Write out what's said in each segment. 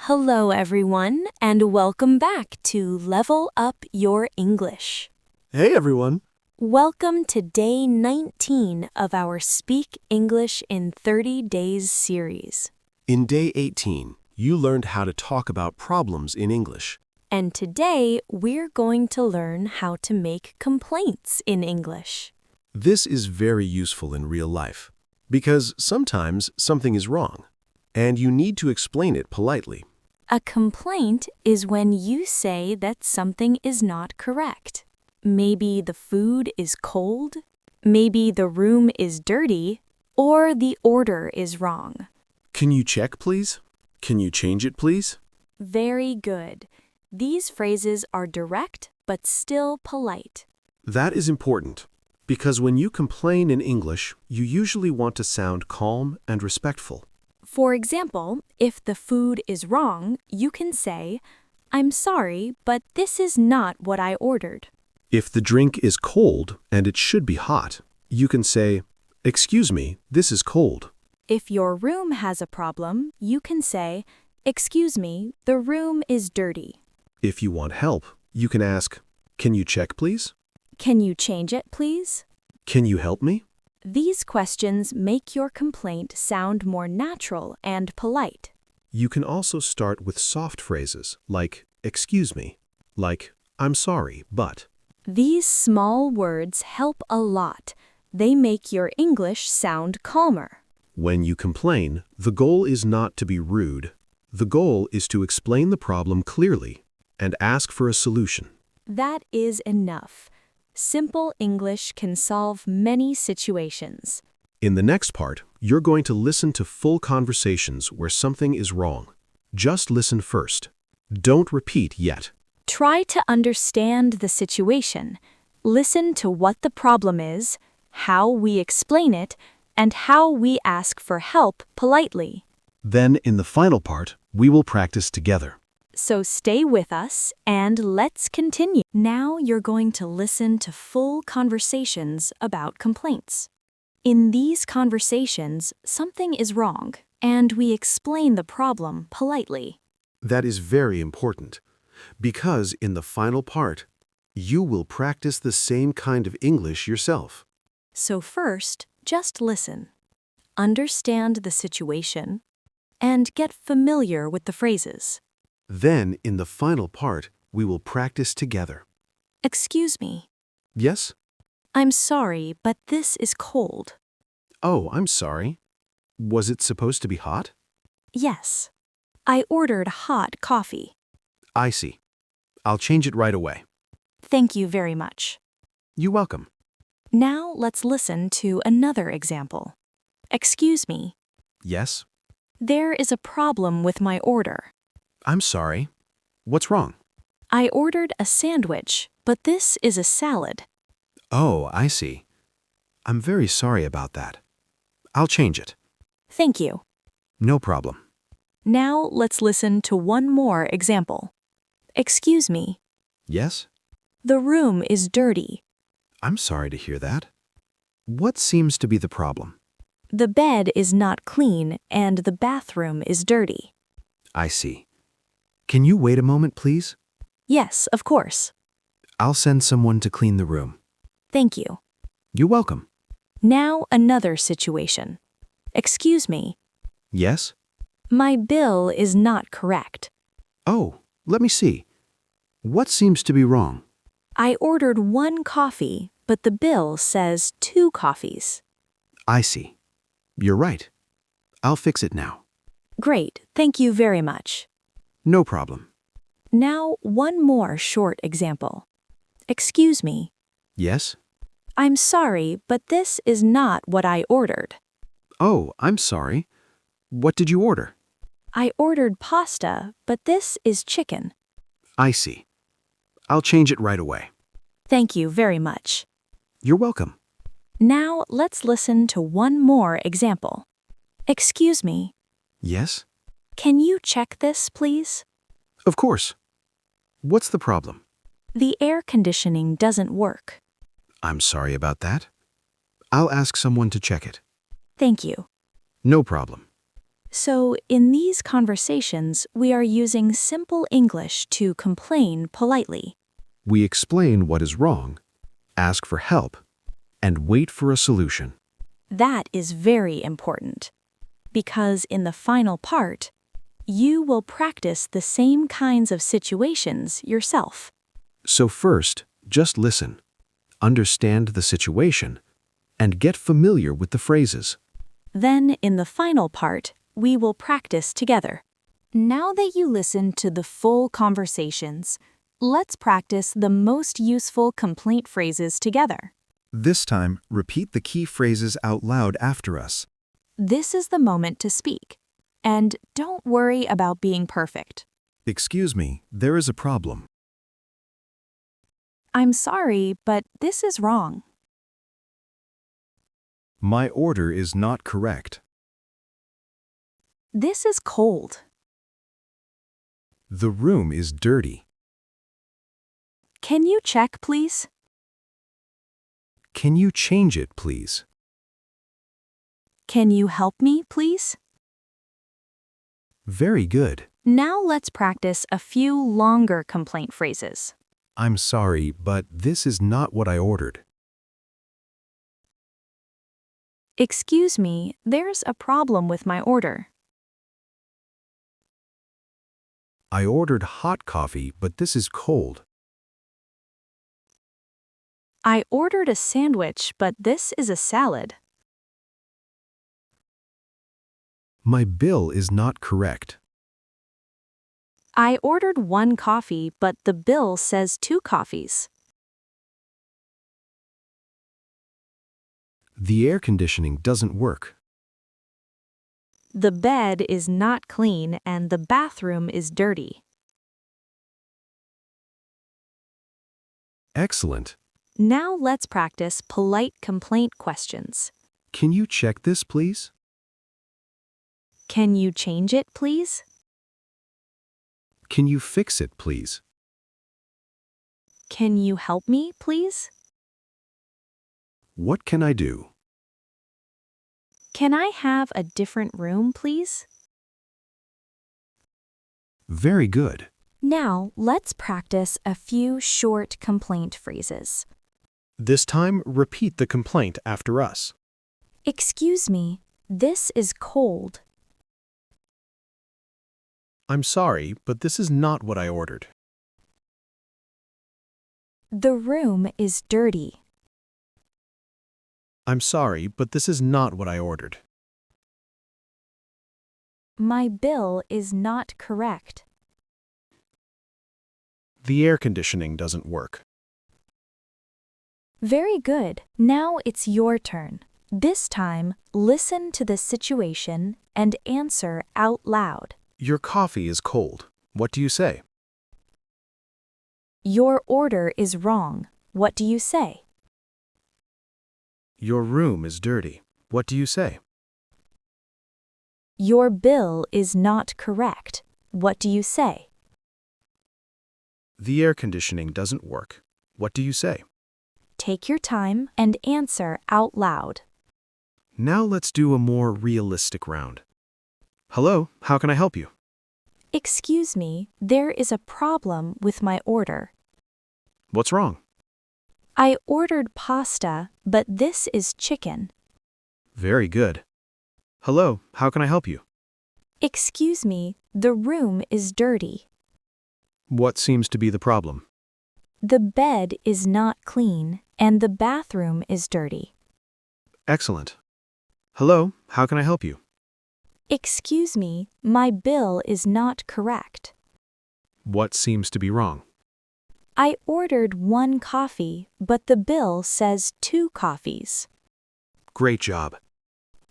Hello, everyone, and welcome back to Level Up Your English. Hey, everyone. Welcome to day 19 of our Speak English in 30 Days series. In day 18, you learned how to talk about problems in English. And today, we're going to learn how to make complaints in English. This is very useful in real life because sometimes something is wrong, and you need to explain it politely. A complaint is when you say that something is not correct. Maybe the food is cold, maybe the room is dirty, or the order is wrong. Can you check, please? Can you change it, please? Very good. These phrases are direct but still polite. That is important because when you complain in English, you usually want to sound calm and respectful. For example, if the food is wrong, you can say, "I'm sorry, but this is not what I ordered." If the drink is cold and it should be hot, you can say, "Excuse me, this is cold." If your room has a problem, you can say, "Excuse me, the room is dirty." If you want help, you can ask, "Can you check, please? Can you change it, please? Can you help me?" These questions make your complaint sound more natural and polite. You can also start with soft phrases like, "Excuse me," like, "I'm sorry, but." These small words help a lot. They make your English sound calmer. When you complain, the goal is not to be rude. The goal is to explain the problem clearly and ask for a solution. That is enough. Simple English can solve many situations. In the next part, you're going to listen to full conversations where something is wrong. Just listen first. Don't repeat yet. Try to understand the situation. Listen to what the problem is, how we explain it, and how we ask for help politely. Then, in the final part, we will practice together. So stay with us and let's continue. Now you're going to listen to full conversations about complaints. In these conversations, something is wrong, and we explain the problem politely. That is very important, because in the final part, you will practice the same kind of English yourself. So first, just listen. Understand the situation and get familiar with the phrases. Then, in the final part, we will practice together. Excuse me. Yes? I'm sorry, but this is cold. Oh, I'm sorry. Was it supposed to be hot? Yes. I ordered hot coffee. I see. I'll change it right away. Thank you very much. You're welcome. Now let's listen to another example. Excuse me. Yes? There is a problem with my order. I'm sorry. What's wrong? I ordered a sandwich, but this is a salad. Oh, I see. I'm very sorry about that. I'll change it. Thank you. No problem. Now let's listen to one more example. Excuse me. Yes? The room is dirty. I'm sorry to hear that. What seems to be the problem? The bed is not clean and the bathroom is dirty. I see. Can you wait a moment, please? Yes, of course. I'll send someone to clean the room. Thank you. You're welcome. Now another situation. Excuse me. Yes? My bill is not correct. Oh, let me see. What seems to be wrong? I ordered 1 coffee, but the bill says 2 coffees. I see. You're right. I'll fix it now. Great, thank you very much. No problem. Now one more short example. Excuse me. Yes? I'm sorry, but this is not what I ordered. Oh, I'm sorry. What did you order? I ordered pasta, but this is chicken. I see. I'll change it right away. Thank you very much. You're welcome. Now let's listen to one more example. Excuse me. Yes? Can you check this, please? Of course. What's the problem? The air conditioning doesn't work. I'm sorry about that. I'll ask someone to check it. Thank you. No problem. So, in these conversations, we are using simple English to complain politely. We explain what is wrong, ask for help, and wait for a solution. That is very important. Because in the final part, you will practice the same kinds of situations yourself. So first, just listen, understand the situation, and get familiar with the phrases. Then, in the final part, we will practice together. Now that you listen to the full conversations, let's practice the most useful complaint phrases together. This time, repeat the key phrases out loud after us. This is the moment to speak. And don't worry about being perfect. Excuse me, there is a problem. I'm sorry, but this is wrong. My order is not correct. This is cold. The room is dirty. Can you check, please? Can you change it, please? Can you help me, please? Very good. Now let's practice a few longer complaint phrases. I'm sorry, but this is not what I ordered. Excuse me, there's a problem with my order. I ordered hot coffee, but this is cold. I ordered a sandwich, but this is a salad. My bill is not correct. I ordered one coffee, but the bill says 2 coffees. The air conditioning doesn't work. The bed is not clean and the bathroom is dirty. Excellent. Now let's practice polite complaint questions. Can you check this, please? Can you change it, please? Can you fix it, please? Can you help me, please? What can I do? Can I have a different room, please? Very good. Now, let's practice a few short complaint phrases. This time, repeat the complaint after us. Excuse me, this is cold. I'm sorry, but this is not what I ordered. The room is dirty. I'm sorry, but this is not what I ordered. My bill is not correct. The air conditioning doesn't work. Very good. Now it's your turn. This time, listen to the situation and answer out loud. Your coffee is cold. What do you say? Your order is wrong. What do you say? Your room is dirty. What do you say? Your bill is not correct. What do you say? The air conditioning doesn't work. What do you say? Take your time and answer out loud. Now let's do a more realistic round. Hello, how can I help you? Excuse me, there is a problem with my order. What's wrong? I ordered pasta, but this is chicken. Very good. Hello, how can I help you? Excuse me, the room is dirty. What seems to be the problem? The bed is not clean and the bathroom is dirty. Excellent. Hello, how can I help you? Excuse me, my bill is not correct. What seems to be wrong? I ordered one coffee, but the bill says 2 coffees. Great job.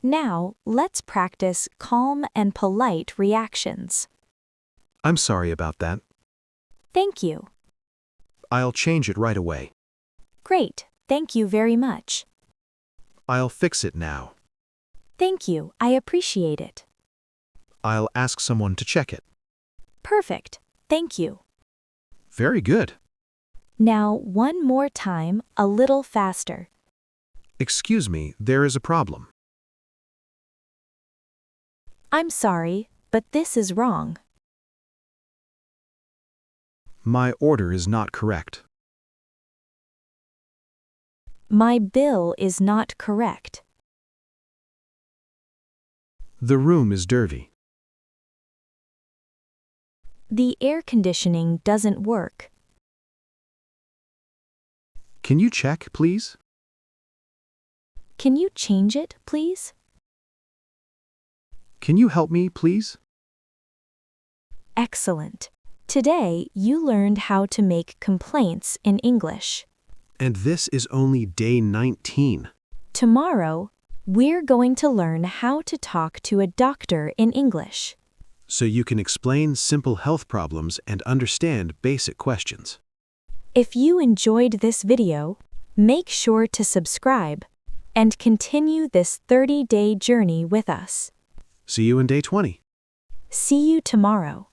Now, let's practice calm and polite reactions. I'm sorry about that. Thank you. I'll change it right away. Great, thank you very much. I'll fix it now. Thank you, I appreciate it. I'll ask someone to check it. Perfect, thank you. Very good. Now, one more time, a little faster. Excuse me, there is a problem. I'm sorry, but this is wrong. My order is not correct. My bill is not correct. The room is dirty. The air conditioning doesn't work. Can you check, please? Can you change it, please? Can you help me, please? Excellent. Today, you learned how to make complaints in English. And this is only day 19. Tomorrow, we're going to learn how to talk to a doctor in English. So you can explain simple health problems and understand basic questions. If you enjoyed this video, make sure to subscribe and continue this 30-day journey with us. See you in day 20. See you tomorrow.